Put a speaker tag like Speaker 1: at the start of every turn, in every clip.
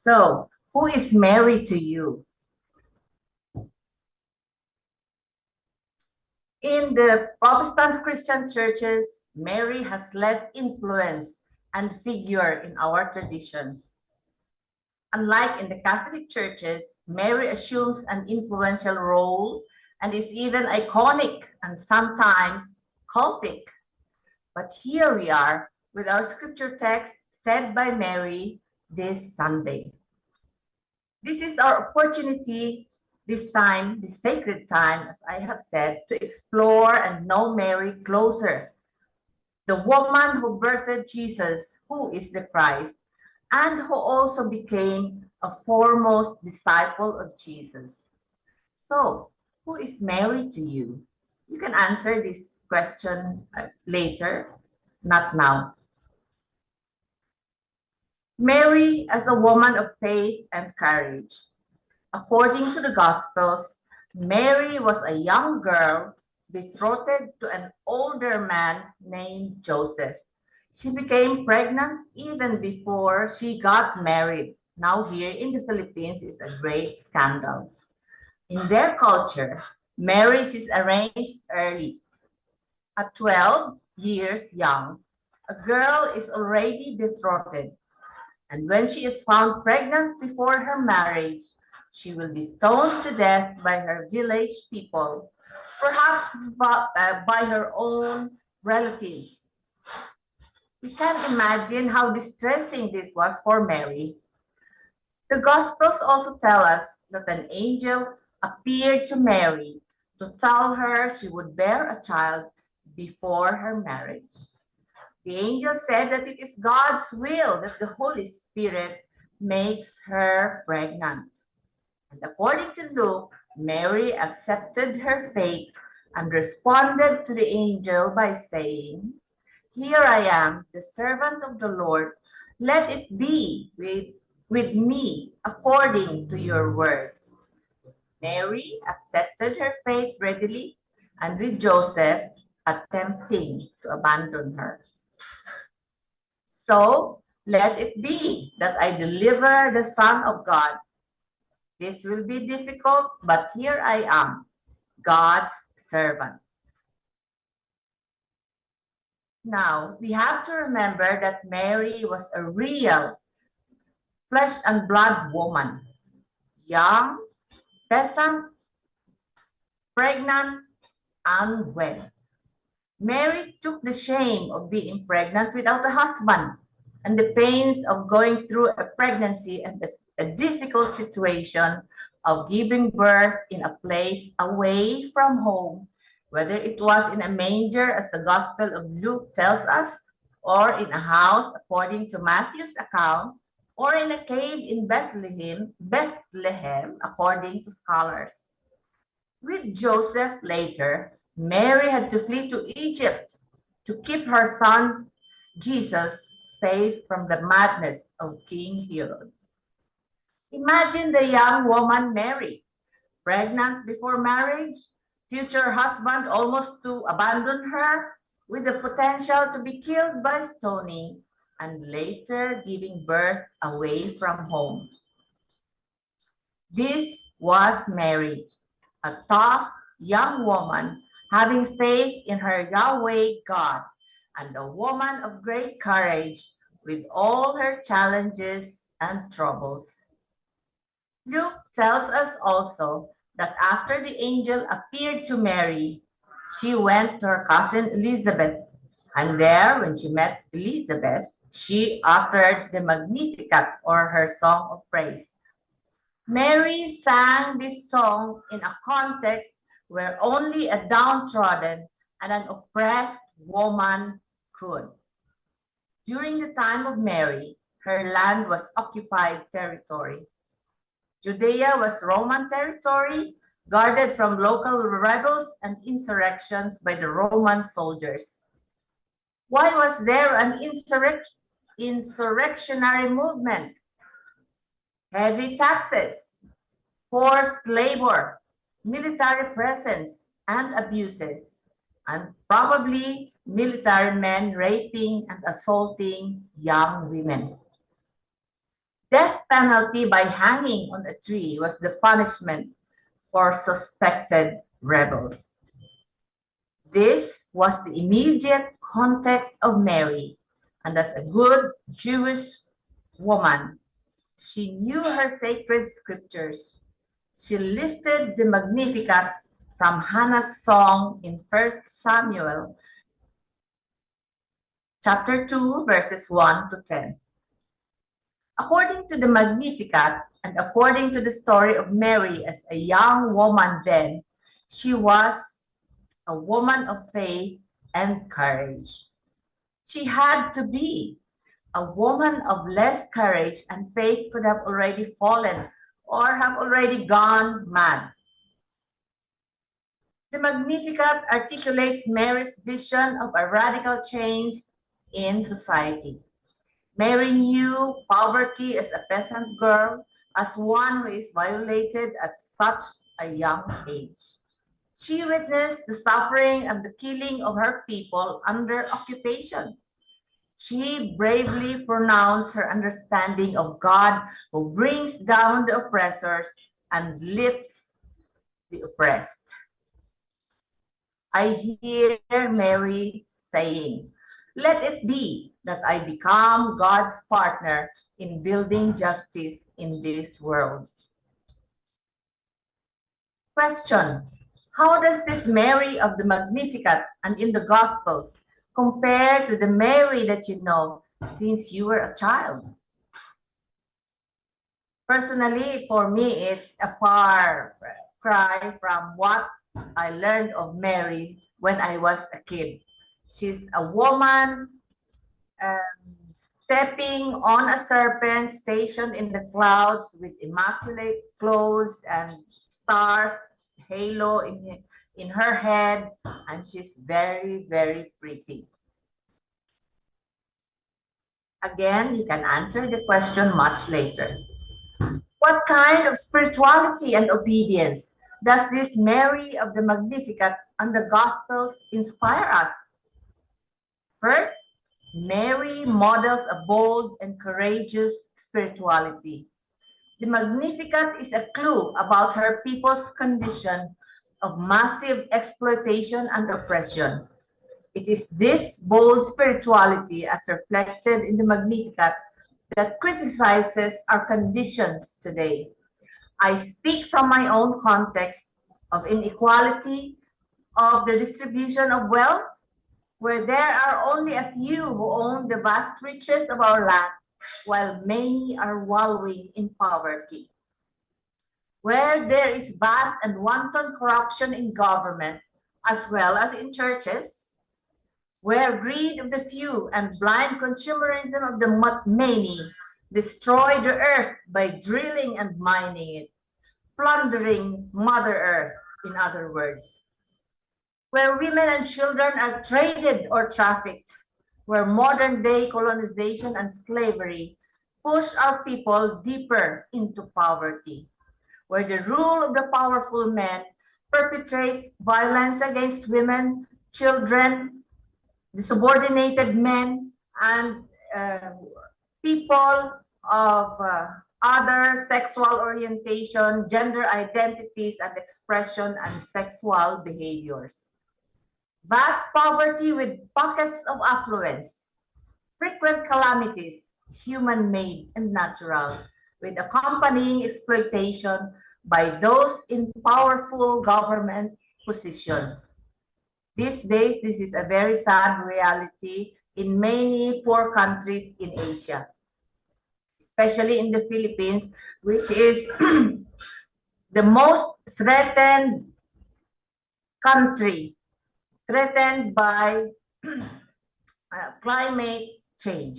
Speaker 1: So, who is Mary to you? In the Protestant Christian churches, Mary has less influence and figure in our traditions. Unlike in the Catholic churches, Mary assumes an influential role and is even iconic and sometimes cultic. But here we are with our scripture text said by Mary this Sunday. This is our opportunity this time, this sacred time, as I have said, to explore and know Mary closer, the woman who birthed Jesus, who is the Christ, and who also became a foremost disciple of Jesus. So, who is Mary to you? You can answer this question later, not now. Mary as a woman of faith and courage. According to the Gospels, Mary was a young girl betrothed to an older man named Joseph. She became pregnant even before she got married. Now, here in the Philippines is a great scandal. In their culture, marriage is arranged early. At 12 years young, a girl is already betrothed. And when she is found pregnant before her marriage, she will be stoned to death by her village people, perhaps by her own relatives. We can imagine how distressing this was for Mary. The Gospels also tell us that an angel appeared to Mary to tell her she would bear a child before her marriage. The angel said that it is God's will that the Holy Spirit makes her pregnant. And according to Luke, Mary accepted her fate and responded to the angel by saying, "Here I am, the servant of the Lord. Let it be with me according to your word." Mary accepted her fate readily, and with Joseph attempting to abandon her. "So let it be that I deliver the Son of God. This will be difficult, but here I am, God's servant." Now, we have to remember that Mary was a real flesh and blood woman, young, peasant, pregnant, unwed. Mary took the shame of being pregnant without a husband and the pains of going through a pregnancy and a difficult situation of giving birth in a place away from home, whether it was in a manger, as the Gospel of Luke tells us, or in a house, according to Matthew's account, or in a cave in Bethlehem, according to scholars. With Joseph later, Mary had to flee to Egypt to keep her son Jesus safe from the madness of King Herod. Imagine the young woman Mary, pregnant before marriage, future husband almost to abandon her, with the potential to be killed by stoning, and later giving birth away from home. This was Mary, a tough young woman having faith in her Yahweh God, and a woman of great courage with all her challenges and troubles. Luke tells us also that after the angel appeared to Mary, she went to her cousin Elizabeth, and there, when she met Elizabeth, she uttered the Magnificat, or her song of praise. Mary sang this song in a context where only a downtrodden and an oppressed woman could. During the time of Mary, her land was occupied territory. Judea was Roman territory, guarded from local rebels and insurrections by the Roman soldiers. Why was there an insurrectionary movement? Heavy taxes, forced labor, military presence, and abuses, and probably military men raping and assaulting young women. Death penalty by hanging on a tree was the punishment for suspected rebels. This was the immediate context of Mary, and as a good Jewish woman, she knew her sacred scriptures. She lifted the Magnificat from Hannah's song in 1 Samuel chapter 2, verses 1 to 10. According to the Magnificat, and according to the story of Mary as a young woman then, she was a woman of faith and courage. She had to be. A woman of less courage and faith could have already fallen or have already gone mad. The Magnificat articulates Mary's vision of a radical change in society. Mary knew poverty as a peasant girl, as one who is violated at such a young age. She witnessed the suffering and the killing of her people under occupation. She bravely pronounced her understanding of God who brings down the oppressors and lifts the oppressed. I hear Mary saying, "Let it be that I become God's partner in building justice in this world." Question: how does this Mary of the Magnificat and in the Gospels compare to the Mary that you know since you were a child? Personally, for me, it's a far cry from what I learned of Mary when I was a kid. She's a woman stepping on a serpent stationed in the clouds with immaculate clothes and stars, halo in her head, and she's very, very pretty. Again, you can answer the question much later. What kind of spirituality and obedience does this Mary of the Magnificat and the Gospels inspire us? First, Mary models a bold and courageous spirituality. The Magnificat is a clue about her people's condition of massive exploitation and oppression. It is this bold spirituality, as reflected in the Magnificat, that criticizes our conditions today. I speak from my own context of inequality, of the distribution of wealth, where there are only a few who own the vast riches of our land, while many are wallowing in poverty. Where there is vast and wanton corruption in government, as well as in churches, where greed of the few and blind consumerism of the many destroy the earth by drilling and mining it, plundering Mother Earth, in other words. Where women and children are traded or trafficked, where modern-day colonization and slavery push our people deeper into poverty, where the rule of the powerful men perpetrates violence against women, children, the subordinated men, and people of other sexual orientation, gender identities and expression, and sexual behaviors. Vast poverty with pockets of affluence, frequent calamities, human-made and natural, with accompanying exploitation by those in powerful government positions. These days, this is a very sad reality in many poor countries in Asia, especially in the Philippines, which is the most threatened country, threatened by climate change,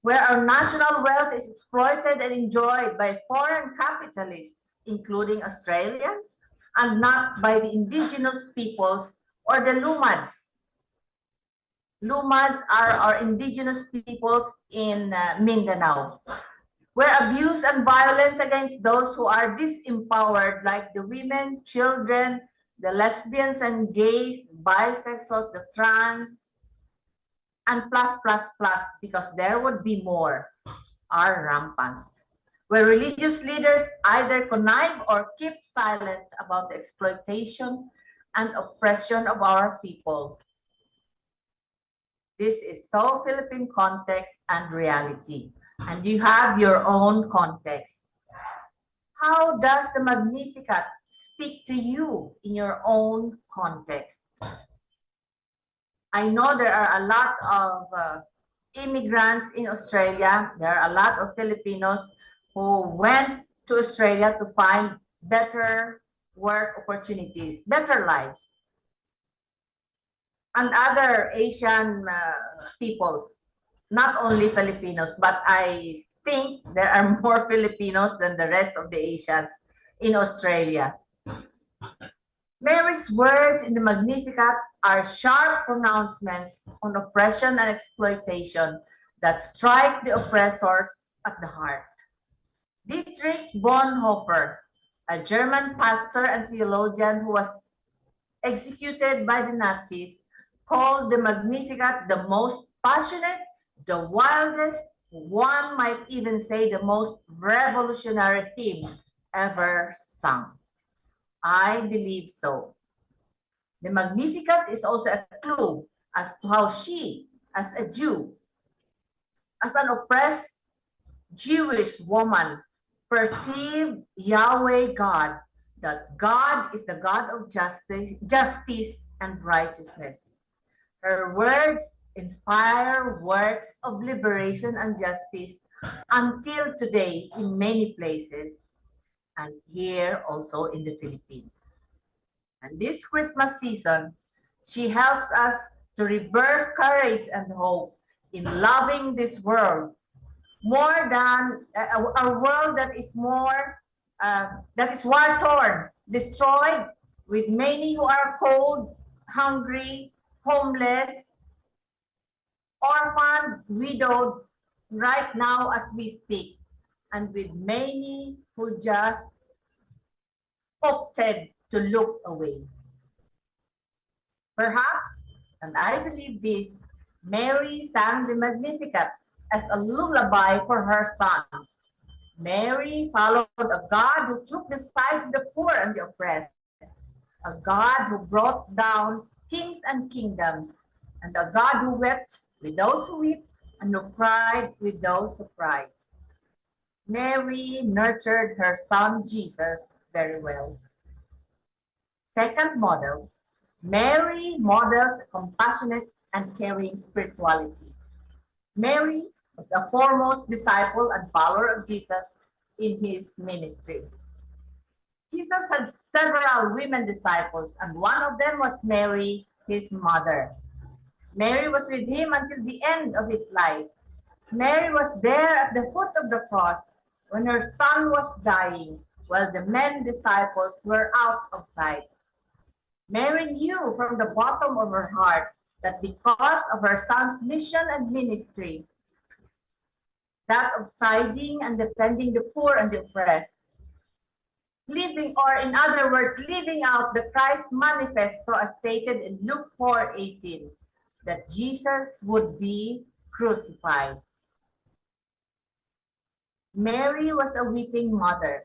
Speaker 1: where our national wealth is exploited and enjoyed by foreign capitalists, including Australians, and not by the indigenous peoples or the Lumads. Lumads are our indigenous peoples in Mindanao, where abuse and violence against those who are disempowered, like the women, children, the lesbians and gays, bisexuals, the trans, and plus, because there would be more, are rampant, where religious leaders either connive or keep silent about the exploitation and oppression of our people. This is so Philippine context and reality, and you have your own context. How does the Magnificat speak to you in your own context? I know there are a lot of immigrants in Australia. There are a lot of Filipinos who went to Australia to find better work opportunities, better lives. And other Asian peoples, not only Filipinos, but I think there are more Filipinos than the rest of the Asians in Australia. Mary's words in the Magnificat are sharp pronouncements on oppression and exploitation that strike the oppressors at the heart. Dietrich Bonhoeffer, a German pastor and theologian who was executed by the Nazis, called the Magnificat the most passionate, the wildest, one might even say the most revolutionary hymn ever sung. I believe so. The Magnificat is also a clue as to how she, as a Jew, as an oppressed Jewish woman, perceived Yahweh God, that God is the God of justice and righteousness. Her words inspire works of liberation and justice until today in many places, and here also in the Philippines. And this Christmas season, she helps us to rebirth courage and hope in loving this world more than a world that is more that is war torn, destroyed, with many who are cold, hungry, homeless, orphaned, widowed right now as we speak, and with many who just opted to look away. Perhaps, and I believe this, Mary sang the Magnificat as a lullaby for her son. Mary followed a God who took the side of the poor and the oppressed, a God who brought down kings and kingdoms, and a God who wept with those who weep and who cried with those who cried. Mary nurtured her son Jesus very well. Second model, Mary models a compassionate and caring spirituality. Mary was a foremost disciple and follower of Jesus in his ministry. Jesus had several women disciples, and one of them was Mary, his mother. Mary was with him until the end of his life. Mary was there at the foot of the cross when her son was dying, while the men disciples were out of sight. Mary knew from the bottom of her heart that because of her son's mission and ministry, that of siding and defending the poor and the oppressed, living, or in other words, living out the Christ manifesto as stated in Luke 4:18, that Jesus would be crucified. Mary was a weeping mother,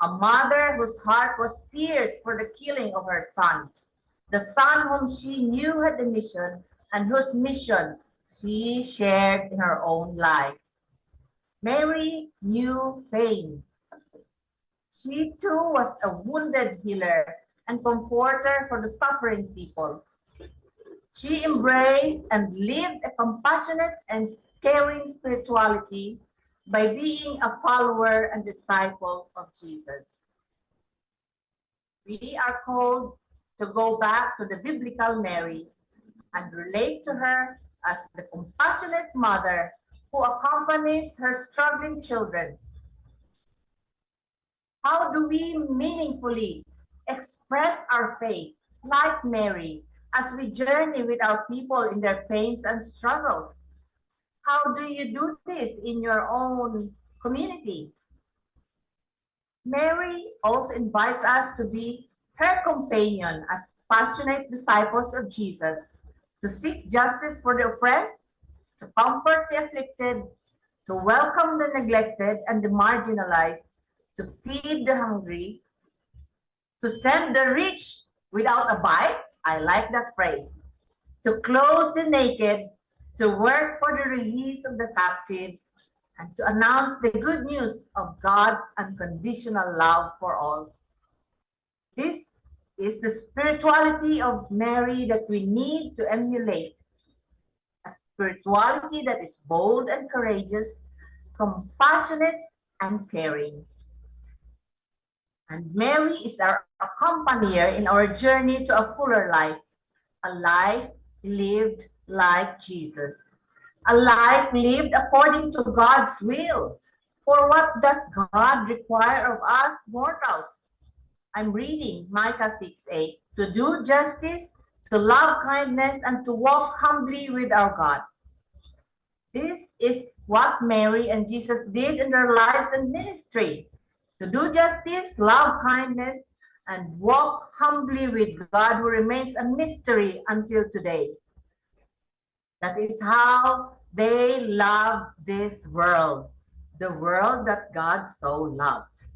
Speaker 1: a mother whose heart was pierced for the killing of her son, the son whom she knew had a mission and whose mission she shared in her own life. Mary knew pain. She too was a wounded healer and comforter for the suffering people. She embraced and lived a compassionate and caring spirituality by being a follower and disciple of Jesus. We are called to go back to the biblical Mary and relate to her as the compassionate mother who accompanies her struggling children. How do we meaningfully express our faith like Mary as we journey with our people in their pains and struggles? How do you do this in your own community? Mary also invites us to be her companion as passionate disciples of Jesus, to seek justice for the oppressed, to comfort the afflicted, to welcome the neglected and the marginalized, to feed the hungry, to send the rich without a bite. I like that phrase. To clothe the naked, to work for the release of the captives, and to announce the good news of God's unconditional love for all. This is the spirituality of Mary that we need to emulate. A spirituality that is bold and courageous, compassionate and caring. And Mary is our accompanier in our journey to a fuller life, a life lived like Jesus, a life lived according to God's will. For what does God require of us mortals? I'm reading Micah 6:8, to do justice, to love kindness, and to walk humbly with our God. This is what Mary and Jesus did in their lives and ministry. To do justice, love kindness, and walk humbly with God, who remains a mystery until today. That is how they love this world, the world that God so loved.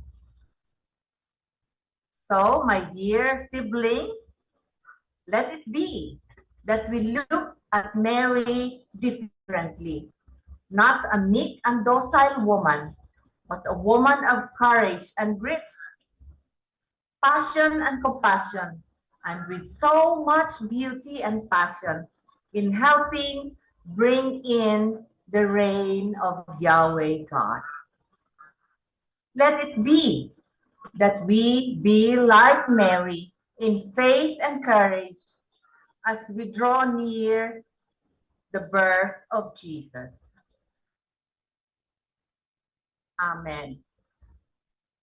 Speaker 1: So, my dear siblings, let it be that we look at Mary differently. Not a meek and docile woman, but a woman of courage and grit, passion and compassion, and with so much beauty and passion in helping bring in the reign of Yahweh God. Let it be that we be like Mary in faith and courage as we draw near the birth of Jesus. Amen.